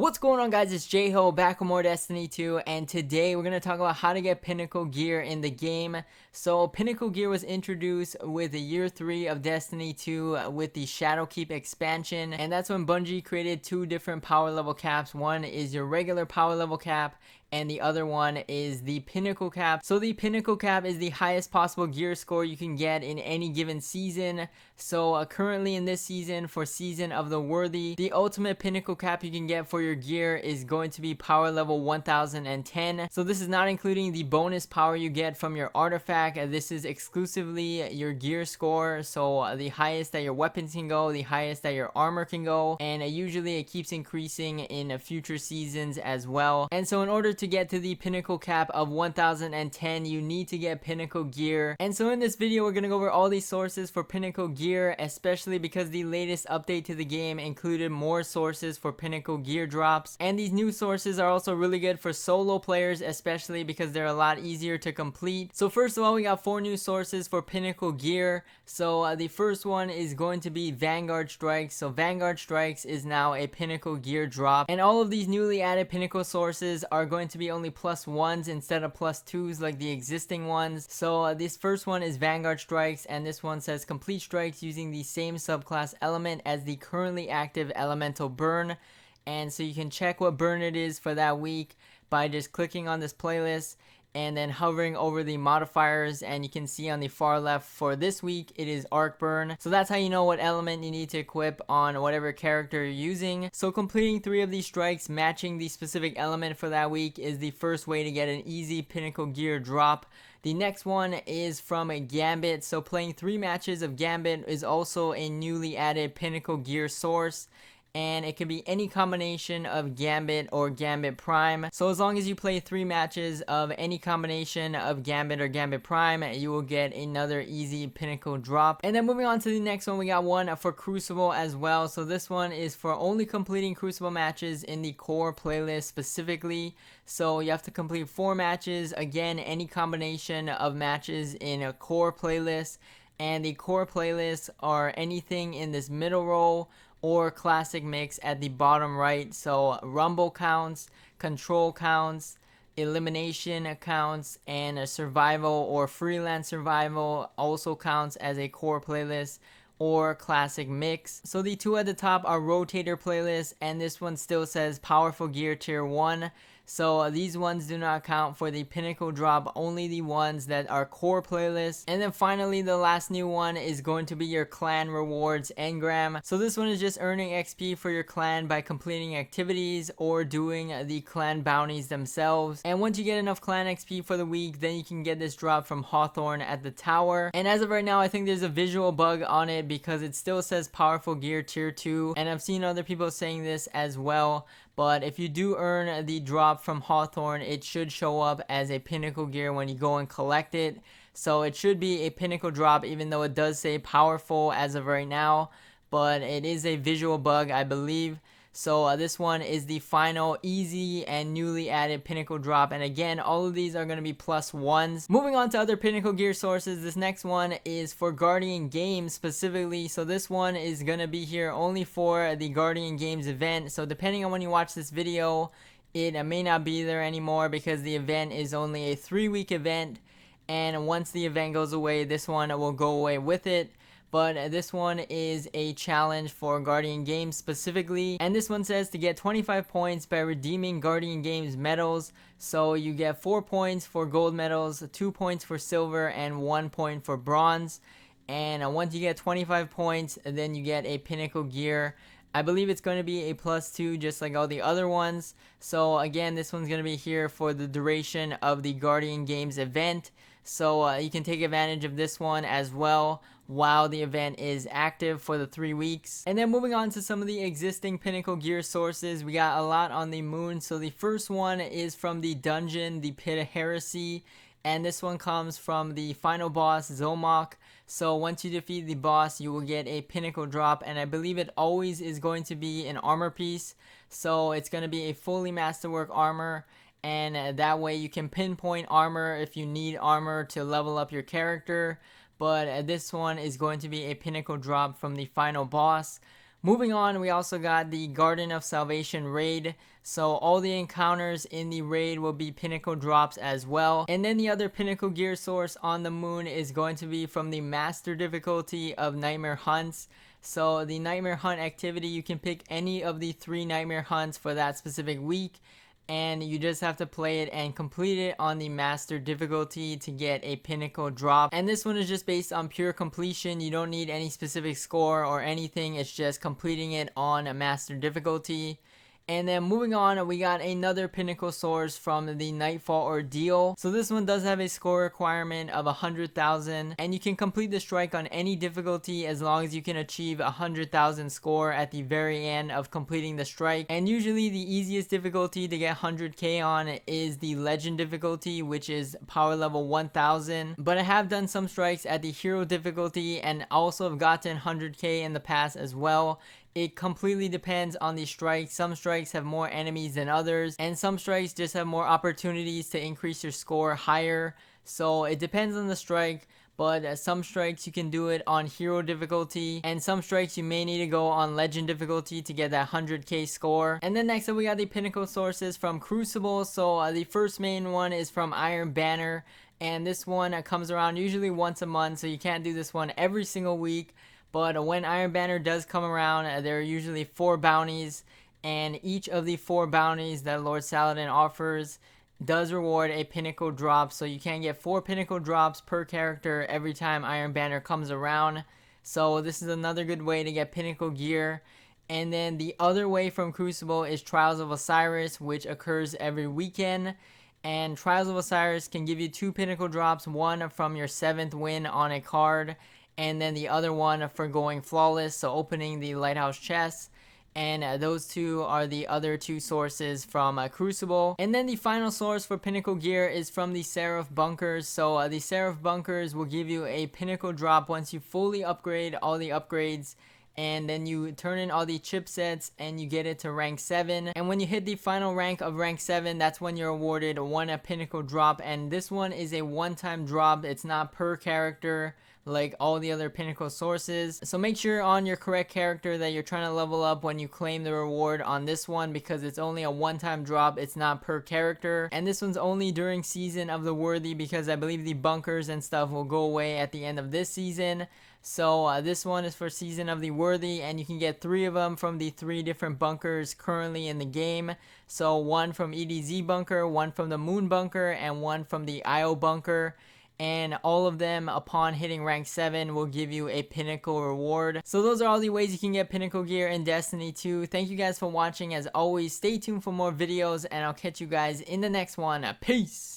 What's going on, guys? It's J-Ho back with more Destiny 2, and today we're going to talk about how to get Pinnacle Gear in the game. So Pinnacle Gear was introduced with the year 3 of Destiny 2 with the Shadowkeep expansion, and that's when Bungie created two different power level caps. One is your regular power level cap, and the other one is the Pinnacle cap. So the Pinnacle cap is the highest possible gear score you can get in any given season. So currently in this season, for Season of the Worthy, the ultimate Pinnacle cap you can get for your gear is going to be power level 1010. So this is not including the bonus power you get from your artifact. This is exclusively your gear score. So the highest that your weapons can go, the highest that your armor can go, and usually it keeps increasing in future seasons as well. And so in order to get to the Pinnacle cap of 1010, you need to get Pinnacle Gear. And so in this video, we're going to go over all these sources for Pinnacle Gear, especially because the latest update to the game included more sources for Pinnacle Gear drops. And these new sources are also really good for solo players, especially because they're a lot easier to complete. So first of all, we got 4 new sources for Pinnacle Gear. So the first one is going to be Vanguard Strikes. So Vanguard Strikes is now a Pinnacle Gear drop, and all of these newly added Pinnacle sources are going to be only +1s instead of +2s like the existing ones. So this first one is Vanguard Strikes, and this one says complete strikes using the same subclass element as the currently active elemental burn. And so you can check what burn it is for that week by just clicking on this playlist and then hovering over the modifiers, and you can see on the far left for this week it is arc burn. So that's how you know what element you need to equip on whatever character you're using. So completing 3 of these strikes matching the specific element for that week is the first way to get an easy Pinnacle Gear drop. The next one is from a Gambit. So playing 3 matches of Gambit is also a newly added Pinnacle Gear source, and it can be any combination of Gambit or Gambit Prime. So as long as you play 3 matches of any combination of Gambit or Gambit Prime, you will get another easy Pinnacle drop. And then moving on to the next one, we got one for Crucible as well. So this one is for only completing Crucible matches in the core playlist specifically. So you have to complete 4 matches, again any combination of matches in a core playlist, and the core playlists are anything in this middle row or classic mix at the bottom right. So rumble counts, control counts, elimination counts, and a survival or freelance survival also counts as a core playlist or classic mix. So the 2 at the top are rotator playlists, and this one still says powerful gear tier 1. So these ones do not count for the Pinnacle drop, only the ones that are core playlists. And then finally, the last new one is going to be your clan rewards engram. So this one is just earning XP for your clan by completing activities or doing the clan bounties themselves. And once you get enough clan XP for the week, then you can get this drop from Hawthorne at the tower. And as of right now, I think there's a visual bug on it because it still says powerful gear tier 2, and I've seen other people saying this as well. But if you do earn the drop from Hawthorne, it should show up as a Pinnacle Gear when you go and collect it. So it should be a Pinnacle drop, even though it does say powerful as of right now. But it is a visual bug, I believe. So this one is the final easy and newly added Pinnacle drop, and again all of these are going to be +1s. Moving on to other Pinnacle Gear sources, this next one is for Guardian Games specifically. So this one is going to be here only for the Guardian Games event. So depending on when you watch this video, it may not be there anymore because the event is only a 3-week event, and once the event goes away, this one will go away with it. But this one is a challenge for Guardian Games specifically, and this one says to get 25 points by redeeming Guardian Games medals. So you get 4 points for gold medals, 2 points for silver, and 1 point for bronze. And once you get 25 points, then you get a Pinnacle Gear. I believe it's going to be a +2 just like all the other ones. So again, this one's going to be here for the duration of the Guardian Games event. So you can take advantage of this one as well while the event is active for the 3 weeks. And then moving on to some of the existing Pinnacle Gear sources, we got a lot on the moon. So the first one is from the dungeon, the Pit of Heresy, and this one comes from the final boss, Zomok. So once you defeat the boss, you will get a Pinnacle drop, and I believe it always is going to be an armor piece. So it's going to be a fully masterwork armor, and that way you can pinpoint armor if you need armor to level up your character. But this one is going to be a Pinnacle drop from the final boss. Moving on, we also got the Garden of Salvation raid. So all the encounters in the raid will be pinnacle drops as well. And then the other pinnacle gear source on the moon is going to be from the master difficulty of Nightmare Hunts. So the Nightmare Hunt activity, you can pick any of the 3 Nightmare Hunts for that specific week, and you just have to play it and complete it on the master difficulty to get a pinnacle drop. And this one is just based on pure completion. You don't need any specific score or anything, it's just completing it on a master difficulty. And then moving on, we got another pinnacle source from the Nightfall Ordeal. So this one does have a score requirement of 100,000, and you can complete the strike on any difficulty as long as you can achieve 100,000 score at the very end of completing the strike. And usually the easiest difficulty to get 100k on is the legend difficulty, which is power level 1000. But I have done some strikes at the hero difficulty and also have gotten 100k in the past as well. It completely depends on the strike. Some strikes have more enemies than others, and some strikes just have more opportunities to increase your score higher. So it depends on the strike, but some strikes you can do it on hero difficulty, and some strikes you may need to go on legend difficulty to get that 100k score. And then next up we got the pinnacle sources from Crucible. So the first main one is from Iron Banner, and this one comes around usually once a month, so you can't do this one every single week. But when Iron Banner does come around, there are usually 4 bounties, and each of the 4 bounties that Lord SALADIN offers does reward a pinnacle drop. So you can get 4 pinnacle drops per character every time Iron Banner comes around. So this is another good way to get pinnacle gear. And then the other way from Crucible is Trials of Osiris, which occurs every weekend. And Trials of Osiris can give you 2 pinnacle drops, one from your 7th win on a card, and then the other one for going flawless, so opening the lighthouse chest. And those 2 are the other 2 sources from Crucible. And then the final source for pinnacle gear is from the Seraph bunkers. So the Seraph bunkers will give you a pinnacle drop once you fully upgrade all the upgrades, and then you turn in all the chipsets and you get it to rank 7. And when you hit the final rank of rank 7, that's when you're awarded one pinnacle drop. And this one is a one-time drop, it's not per character like all the other pinnacle sources. So make sure on your correct character that you're trying to level up when you claim the reward on this one, because it's only a one-time drop, it's not per character. And this one's only during Season of the Worthy, because I believe the bunkers and stuff will go away at the end of this season. So this one is for Season of the Worthy, and you can get 3 of them from the 3 different bunkers currently in the game. So one from EDZ bunker, one from the Moon bunker, and one from the IO bunker. And all of them upon hitting rank 7 will give you a pinnacle reward. So those are all the ways you can get pinnacle gear in Destiny 2. Thank you guys for watching. As always, stay tuned for more videos, and I'll catch you guys in the next one. Peace!